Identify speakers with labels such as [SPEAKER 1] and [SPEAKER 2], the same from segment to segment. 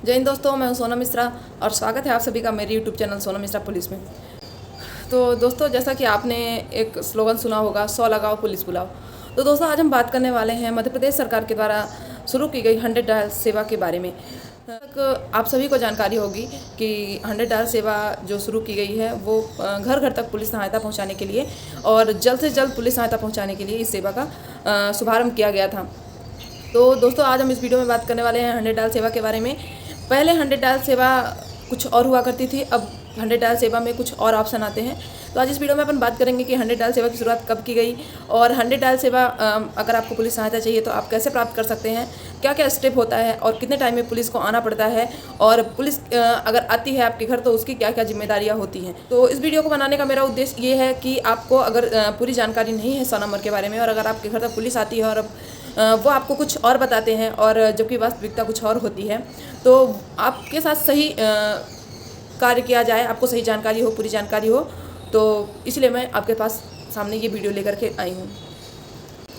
[SPEAKER 1] जय हिंद दोस्तों, मैं हूं सोनम मिश्रा और स्वागत है आप सभी का मेरे YouTube channel Sonam Mishra police में। तो दोस्तों, जैसा कि आपने एक स्लोगन सुना होगा, 100 लगाओ पुलिस बुलाओ। तो दोस्तों, आज हम बात करने वाले हैं मध्य प्रदेश सरकार के द्वारा शुरू की गई 100 डायल सेवा के बारे में। तक आप सभी को जानकारी होगी कि 100 डायल सेवा जो शुरू की गई है वो घर घर तक पुलिस सहायता पहुंचाने के लिए और जल्द से जल्द पुलिस सहायता पहुंचाने के लिए इस सेवा का शुभारंभ किया गया था। तो दोस्तों, आज हम इस वीडियो में बात करने वाले हैं 100 डायल सेवा के बारे में। पहले 100 डायल सेवा कुछ और हुआ करती थी, अब 100 डायल सेवा में कुछ और ऑप्शन आते हैं। तो आज इस वीडियो में अपन बात करेंगे कि 100 डायल सेवा की शुरुआत कब की गई और 100 डायल सेवा अगर आपको पुलिस सहायता चाहिए तो आप कैसे प्राप्त कर सकते हैं, क्या क्या स्टेप होता है और कितने टाइम में पुलिस को आना पड़ता है, और पुलिस अगर आती है आपके घर तो उसकी क्या क्या जिम्मेदारियां होती हैं। तो इस वीडियो को बनाने का मेरा उद्देश्य ये है कि आपको अगर पूरी जानकारी नहीं है 100 नंबर के बारे में और अगर आपके घर तक पुलिस आती है और वो आपको कुछ और बताते हैं और जबकि वास्तविकता कुछ और होती है, तो आपके साथ सही कार्य किया जाए, आपको सही जानकारी हो, पूरी जानकारी हो, तो इसलिए मैं आपके पास सामने ये वीडियो लेकर के आई हूँ।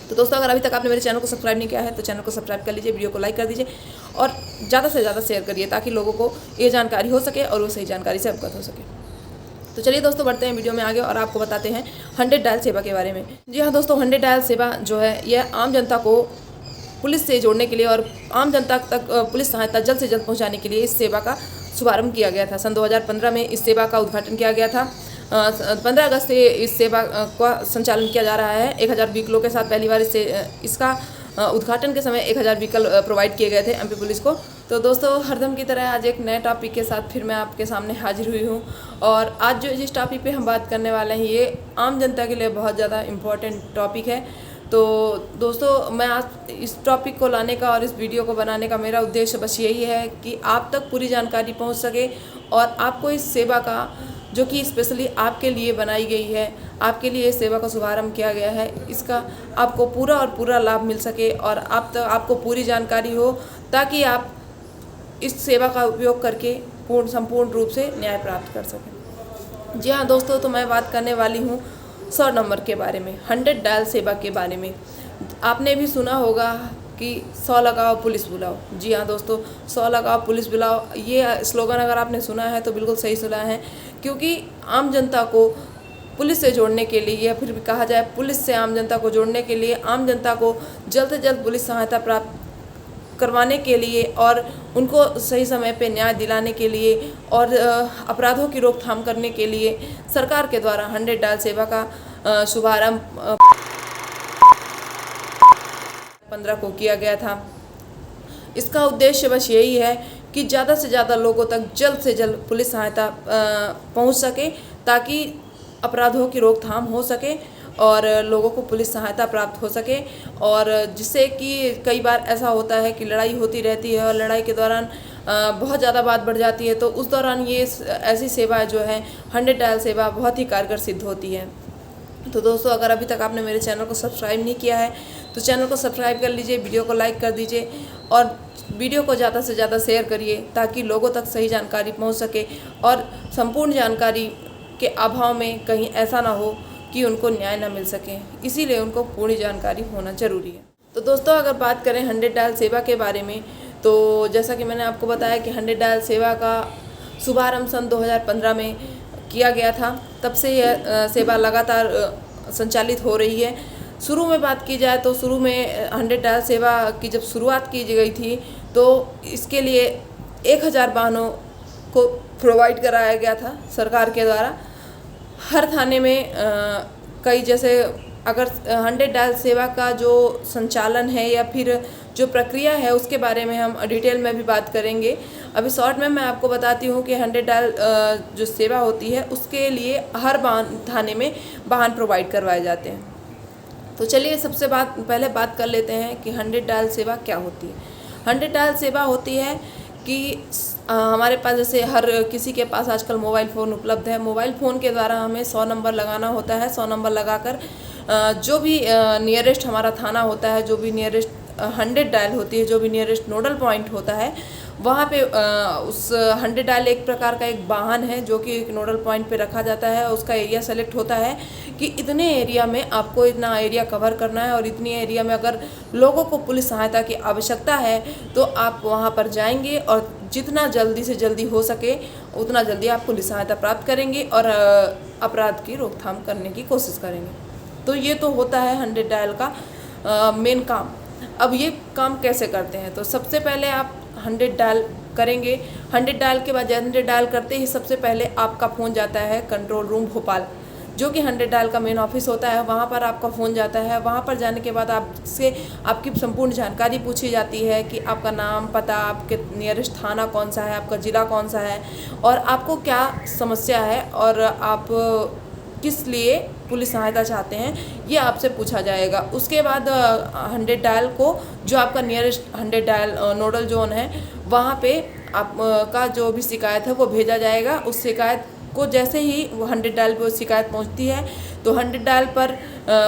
[SPEAKER 1] तो दोस्तों, अगर अभी तक आपने मेरे चैनल को सब्सक्राइब नहीं किया है तो चैनल को सब्सक्राइब कर लीजिए, वीडियो को लाइक कर दीजिए और ज़्यादा से ज़्यादा शेयर करिए ताकि लोगों को ये जानकारी हो सके और वो सही जानकारी से अवगत हो सके। तो चलिए दोस्तों, बढ़ते हैं वीडियो में आगे और आपको बताते हैं 100 डायल सेवा के बारे में। जी हाँ दोस्तों, 100 डायल सेवा जो है यह आम जनता को पुलिस से जोड़ने के लिए और आम जनता तक पुलिस सहायता जल्द से जल्द पहुंचाने के लिए इस सेवा का शुभारंभ किया गया था। सन 2015 में इस सेवा का उद्घाटन किया गया था। 15 अगस्त से इस सेवा का संचालन किया जा रहा है। 1000 व्हीकलों के साथ पहली बार इसका उद्घाटन के समय 1000 व्हीकल प्रोवाइड किए गए थे एमपी पुलिस को। तो दोस्तों, हरदम की तरह आज एक नए टॉपिक के साथ फिर मैं आपके सामने हाजिर हुई हूँ और आज जो जिस टॉपिक पे हम बात करने वाले हैं ये आम जनता के लिए बहुत ज़्यादा इम्पोर्टेंट टॉपिक है। तो दोस्तों, मैं आज इस टॉपिक को लाने का और इस वीडियो को बनाने का मेरा उद्देश्य बस यही है कि आप तक पूरी जानकारी पहुंच सके और आपको इस सेवा का, जो कि स्पेशली आपके लिए बनाई गई है, आपके लिए इस सेवा का शुभारंभ किया गया है, इसका आपको पूरा और पूरा लाभ मिल सके और आपको पूरी जानकारी हो ताकि आप इस सेवा का उपयोग करके संपूर्ण रूप से न्याय प्राप्त कर सकें। जी हाँ दोस्तों, तो मैं बात करने वाली हूँ 100 नंबर के बारे में, 100 डायल सेवा के बारे में। आपने भी सुना होगा कि 100 लगाओ पुलिस बुलाओ। जी हाँ दोस्तों, 100 लगाओ पुलिस बुलाओ, ये स्लोगन अगर आपने सुना है तो बिल्कुल सही सुना है, क्योंकि आम जनता को पुलिस से जोड़ने के लिए या फिर भी कहा जाए पुलिस से आम जनता को जोड़ने के लिए, आम जनता को जल्द से जल्द पुलिस सहायता प्राप्त करवाने के लिए और उनको सही समय पे न्याय दिलाने के लिए और अपराधों की रोकथाम करने के लिए सरकार के द्वारा 100 डायल सेवा का शुभारंभ 15 को किया गया था। इसका उद्देश्य बस यही है कि ज़्यादा से ज़्यादा लोगों तक जल्द से जल्द पुलिस सहायता पहुंच सके ताकि अपराधों की रोकथाम हो सके और लोगों को पुलिस सहायता प्राप्त हो सके, और जिससे कि कई बार ऐसा होता है कि लड़ाई होती रहती है और लड़ाई के दौरान बहुत ज़्यादा बात बढ़ जाती है, तो उस दौरान ये ऐसी सेवा जो है 100 डायल सेवा बहुत ही कारगर सिद्ध होती है। तो दोस्तों, अगर अभी तक आपने मेरे चैनल को सब्सक्राइब नहीं किया है तो चैनल को सब्सक्राइब कर लीजिए, वीडियो को लाइक कर दीजिए और वीडियो को ज़्यादा से ज़्यादा शेयर करिए ताकि लोगों तक सही जानकारी पहुंच सके और संपूर्ण जानकारी के अभाव में कहीं ऐसा ना हो कि उनको न्याय न मिल सके, इसीलिए उनको पूरी जानकारी होना ज़रूरी है। तो दोस्तों, अगर बात करें 100 डायल सेवा के बारे में, तो जैसा कि मैंने आपको बताया कि 100 डायल सेवा का शुभारंभ सन 2015 में किया गया था। तब से यह सेवा लगातार संचालित हो रही है। शुरू में बात की जाए तो शुरू में 100 डायल सेवा की जब शुरुआत की गई थी तो इसके लिए 1000 वाहनों को प्रोवाइड कराया गया था सरकार के द्वारा। हर थाने में कई, जैसे अगर 100 डायल सेवा का जो संचालन है या फिर जो प्रक्रिया है उसके बारे में हम डिटेल में भी बात करेंगे। अभी शॉर्ट में मैं आपको बताती हूँ कि 100 डायल जो सेवा होती है उसके लिए हर थाने में वाहन प्रोवाइड करवाए जाते हैं। तो चलिए सबसे पहले बात कर लेते हैं कि 100 डायल सेवा क्या होती है। 100 डायल सेवा होती है कि हमारे पास, जैसे हर किसी के पास आजकल मोबाइल फ़ोन उपलब्ध है, मोबाइल फ़ोन के द्वारा हमें 100 नंबर लगाना होता है। 100 नंबर लगाकर जो भी नियरेस्ट हमारा थाना होता है, जो भी नियरेस्ट 100 डायल होती है, जो भी नियरेस्ट नोडल पॉइंट होता है वहाँ पे उस 100 डायल एक प्रकार का एक वाहन है जो कि एक नोडल पॉइंट पे रखा जाता है। उसका एरिया सेलेक्ट होता है कि इतने एरिया में आपको इतना एरिया कवर करना है और इतनी एरिया में अगर लोगों को पुलिस सहायता की आवश्यकता है तो आप वहाँ पर जाएंगे और जितना जल्दी से जल्दी हो सके उतना जल्दी आप पुलिस सहायता प्राप्त करेंगे और अपराध की रोकथाम करने की कोशिश करेंगे। तो ये तो होता है 100 डायल का मेन काम। अब ये काम कैसे करते हैं, तो सबसे पहले आप 100 डायल करेंगे। 100 डायल के बाद 100 डायल करते ही सबसे पहले आपका फ़ोन जाता है कंट्रोल रूम भोपाल, जो कि 100 डायल का मेन ऑफिस होता है। वहाँ पर आपका फ़ोन जाता है। वहाँ पर जाने के बाद आपसे आपकी संपूर्ण जानकारी पूछी जाती है कि आपका नाम, पता, आपके नियरेस्ट थाना कौन सा है, आपका ज़िला कौन सा है और आपको क्या समस्या है और आप किस लिए पुलिस सहायता चाहते हैं, ये आपसे पूछा जाएगा। उसके बाद 100 डायल को जो आपका नियरेस्ट 100 डायल नोडल जोन है वहाँ पे आपका जो भी शिकायत है वो भेजा जाएगा। उस शिकायत को जैसे ही वो 100 डायल पर शिकायत पहुंचती है तो 100 डायल पर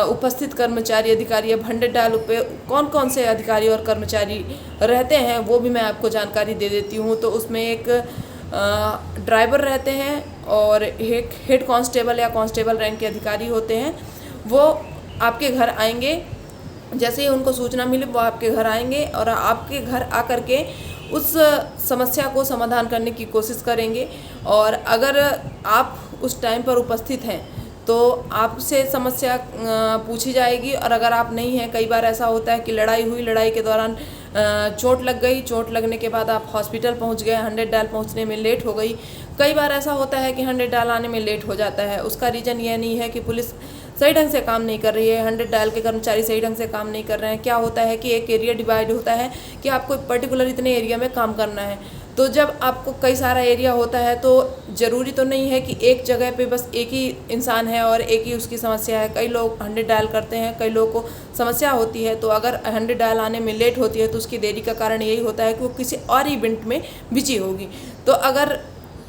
[SPEAKER 1] उपस्थित कर्मचारी अधिकारी, अब 100 डायल पे कौन कौन से अधिकारी और कर्मचारी रहते हैं वो भी मैं आपको जानकारी दे देती हूँ। तो उसमें एक ड्राइवर रहते हैं और एक हेड कांस्टेबल या कांस्टेबल रैंक के अधिकारी होते हैं। वो आपके घर आएंगे, जैसे ही उनको सूचना मिले वो आपके घर आएंगे और आपके घर आकर के उस समस्या को समाधान करने की कोशिश करेंगे। और अगर आप उस टाइम पर उपस्थित हैं तो आपसे समस्या पूछी जाएगी और अगर आप नहीं हैं, कई बार ऐसा होता है कि लड़ाई हुई, लड़ाई के दौरान चोट लग गई, चोट लगने के बाद आप हॉस्पिटल पहुंच गए, 100 डायल पहुंचने में लेट हो गई। कई बार ऐसा होता है कि 100 डायल आने में लेट हो जाता है। उसका रीज़न ये नहीं है कि पुलिस सही ढंग से काम नहीं कर रही है, 100 डायल के कर्मचारी सही ढंग से काम नहीं कर रहे हैं। क्या होता है कि एक एरिया डिवाइड होता है कि आपको पर्टिकुलर इतने एरिया में काम करना है। तो जब आपको कई सारा एरिया होता है तो ज़रूरी तो नहीं है कि एक जगह पे बस एक ही इंसान है और एक ही उसकी समस्या है। कई लोग 100 डायल करते हैं, कई लोगों को समस्या होती है। तो अगर 100 डायल आने में लेट होती है तो उसकी देरी का कारण यही होता है कि वो किसी और इवेंट में बिजी होगी। तो अगर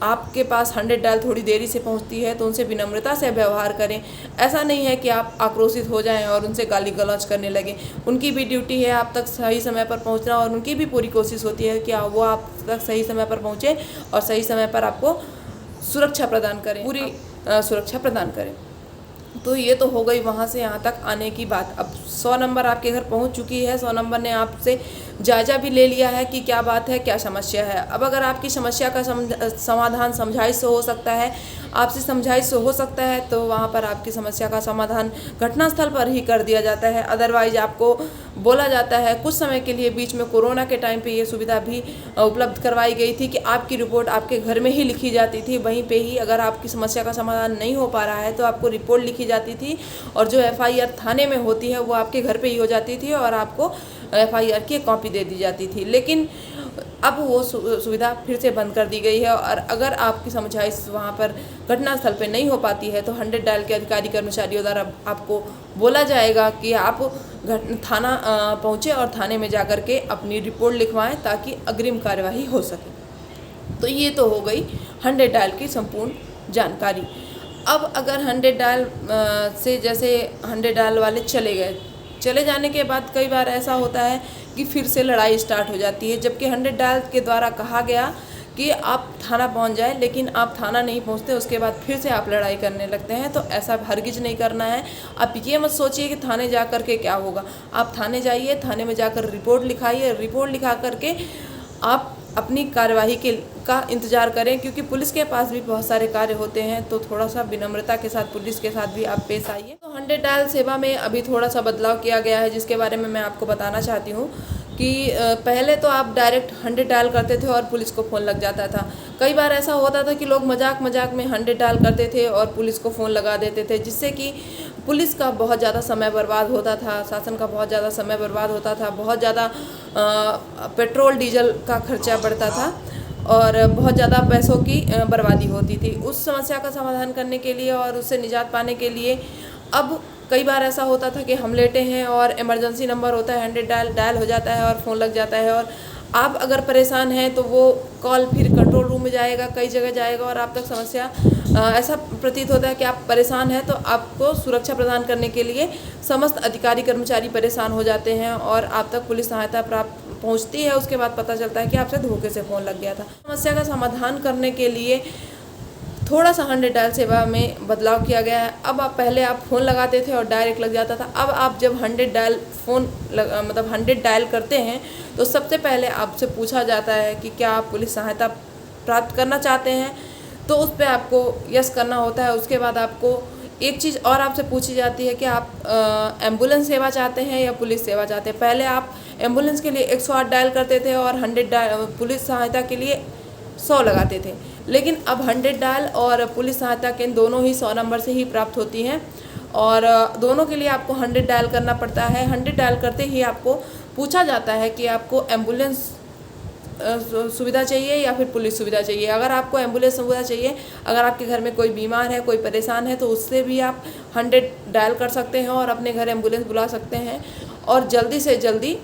[SPEAKER 1] आपके पास 100 डायल थोड़ी देरी से पहुंचती है तो उनसे विनम्रता से व्यवहार करें। ऐसा नहीं है कि आप आक्रोशित हो जाएं और उनसे गाली गलौज करने लगें। उनकी भी ड्यूटी है आप तक सही समय पर पहुंचना और उनकी भी पूरी कोशिश होती है कि वो आप तक सही समय पर पहुंचे और सही समय पर आपको सुरक्षा प्रदान करें, पूरी सुरक्षा प्रदान करें। तो ये तो हो गई वहाँ से यहाँ तक आने की बात। अब 100 नंबर आपके घर पहुँच चुकी है। 100 नंबर ने आपसे जायजा भी ले लिया है कि क्या बात है, क्या समस्या है। अब अगर आपकी समस्या का समाधान समझाइश से हो सकता है, आपसे समझाइश से हो सकता है, तो वहाँ पर आपकी समस्या का समाधान घटनास्थल पर ही कर दिया जाता है। अदरवाइज आपको बोला जाता है, कुछ समय के लिए बीच में कोरोना के टाइम पे ये सुविधा भी उपलब्ध करवाई गई थी कि आपकी रिपोर्ट आपके घर में ही लिखी जाती थी। वहीं पे ही अगर आपकी समस्या का समाधान नहीं हो पा रहा है तो आपको रिपोर्ट लिखी जाती थी और जो FIR थाने में होती है वो आपके घर पे ही हो जाती थी और आपको FIR की कॉपी दे दी जाती थी। लेकिन अब वो सुविधा फिर से बंद कर दी गई है और अगर आपकी समझाइश वहाँ पर घटनास्थल पे नहीं हो पाती है तो 100 डायल के अधिकारी कर्मचारियों द्वारा आपको बोला जाएगा कि आप थाना पहुँचे और थाने में जाकर के अपनी रिपोर्ट लिखवाएं ताकि अग्रिम कार्यवाही हो सके। तो ये तो हो गई 100 डायल की संपूर्ण जानकारी। अब अगर 100 डायल से जैसे 100 डायल वाले चले जाने के बाद कई बार ऐसा होता है कि फिर से लड़ाई स्टार्ट हो जाती है, जबकि 100 डायल के द्वारा कहा गया कि आप थाना पहुंच जाए, लेकिन आप थाना नहीं पहुंचते, उसके बाद फिर से आप लड़ाई करने लगते हैं। तो ऐसा हरगिज नहीं करना है। आप ये मत सोचिए कि थाने जा कर के क्या होगा। आप थाने जाइए, थाने में जाकर रिपोर्ट लिखाइए, रिपोर्ट लिखा करके आप अपनी कार्यवाही का इंतज़ार करें, क्योंकि पुलिस के पास भी बहुत सारे कार्य होते हैं। तो थोड़ा सा विनम्रता के साथ पुलिस के साथ भी आप पेश आइए। तो 100 डायल सेवा में अभी थोड़ा सा बदलाव किया गया है, जिसके बारे में मैं आपको बताना चाहती हूँ कि पहले तो आप डायरेक्ट 100 डायल करते थे और पुलिस को फ़ोन लग जाता था। कई बार ऐसा होता था कि लोग मजाक में 100 डायल करते थे और पुलिस को फ़ोन लगा देते थे, जिससे कि पुलिस का बहुत ज़्यादा समय बर्बाद होता था, शासन का बहुत ज़्यादा समय बर्बाद होता था, बहुत ज़्यादा पेट्रोल डीजल का खर्चा बढ़ता था और बहुत ज़्यादा पैसों की बर्बादी होती थी। उस समस्या का समाधान करने के लिए और उससे निजात पाने के लिए अब कई बार ऐसा होता था कि हम लेटे हैं और इमरजेंसी नंबर होता है, 100 डायल हो जाता है और फ़ोन लग जाता है और आप अगर परेशान हैं तो वो कॉल फिर कंट्रोल रूम में जाएगा, कई जगह जाएगा और आप तक समस्या ऐसा प्रतीत होता है कि आप परेशान हैं, तो आपको सुरक्षा प्रदान करने के लिए समस्त अधिकारी कर्मचारी परेशान हो जाते हैं और आप तक पुलिस सहायता प्राप्त पहुंचती है। उसके बाद पता चलता है कि आपसे धोखे से फ़ोन लग गया था। समस्या का समाधान करने के लिए थोड़ा सा 100 डायल सेवा में बदलाव किया गया है। अब पहले आप फ़ोन लगाते थे और डायरेक्ट लग जाता था। अब आप जब 100 डायल 100 डायल करते हैं तो सबसे पहले आपसे पूछा जाता है कि क्या आप पुलिस सहायता प्राप्त करना चाहते हैं, तो उस पर आपको यस करना होता है। उसके बाद आपको एक चीज़ और आपसे पूछी जाती है कि आप एम्बुलेंस सेवा चाहते हैं या पुलिस सेवा चाहते हैं। पहले आप एम्बुलेंस के लिए 108 डायल करते थे और 100 पुलिस सहायता के लिए 100 लगाते थे, लेकिन अब 100 डायल और पुलिस सहायता के दोनों ही 100 नंबर से ही प्राप्त होती हैं और दोनों के लिए आपको 100 डायल करना पड़ता है। 100 डायल करते ही आपको पूछा जाता है कि आपको एम्बुलेंस सुविधा चाहिए या फिर पुलिस सुविधा चाहिए। अगर आपको एम्बुलेंस सुविधा चाहिए, अगर आपके घर में कोई बीमार है, कोई परेशान है, तो उससे भी आप 100 डायल कर सकते हैं और अपने घर एम्बुलेंस बुला सकते हैं और जल्दी से जल्दी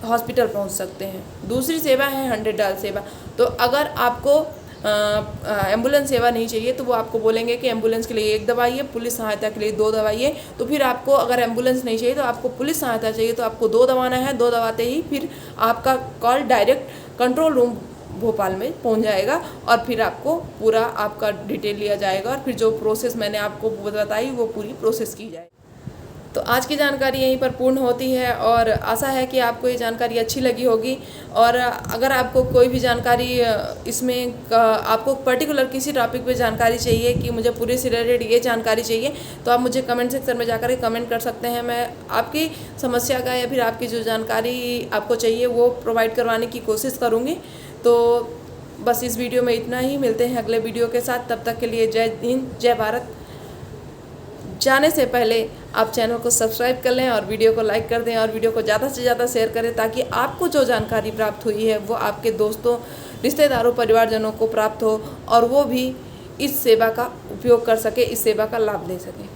[SPEAKER 1] हॉस्पिटल पहुंच सकते हैं। दूसरी सेवा है 100 डायल सेवा। तो अगर आपको एम्बुलेंस सेवा नहीं चाहिए तो वो आपको बोलेंगे कि एम्बुलेंस के लिए 1 दबाइए, पुलिस सहायता के लिए 2 दबाइए। तो फिर आपको अगर एम्बुलेंस नहीं चाहिए तो आपको पुलिस सहायता चाहिए तो आपको 2 दबाना है। 2 दबाते ही फिर आपका call direct control room Bhopal में पहुंच जाएगा और फिर आपको पूरा आपका डिटेल लिया जाएगा और फिर जो प्रोसेस मैंने आपको बताई वो पूरी प्रोसेस की जाएगी। तो आज की जानकारी यहीं पर पूर्ण होती है और आशा है कि आपको ये जानकारी अच्छी लगी होगी। और अगर आपको कोई भी जानकारी इसमें आपको पर्टिकुलर किसी टॉपिक पे जानकारी चाहिए कि मुझे पुलिस से रिलेटेड ये जानकारी चाहिए, तो आप मुझे कमेंट सेक्शन में जाकर कमेंट कर सकते हैं। मैं आपकी समस्या का या फिर आपकी जो जानकारी आपको चाहिए वो प्रोवाइड करवाने की कोशिश करूँगी। तो बस इस वीडियो में इतना ही। मिलते हैं अगले वीडियो के साथ। तब तक के लिए जय हिंद, जय भारत। जाने से पहले आप चैनल को सब्सक्राइब कर लें और वीडियो को लाइक कर दें और वीडियो को ज़्यादा से ज़्यादा शेयर करें ताकि आपको जो जानकारी प्राप्त हुई है वो आपके दोस्तों, रिश्तेदारों, परिवारजनों को प्राप्त हो और वो भी इस सेवा का उपयोग कर सके, इस सेवा का लाभ ले सकें।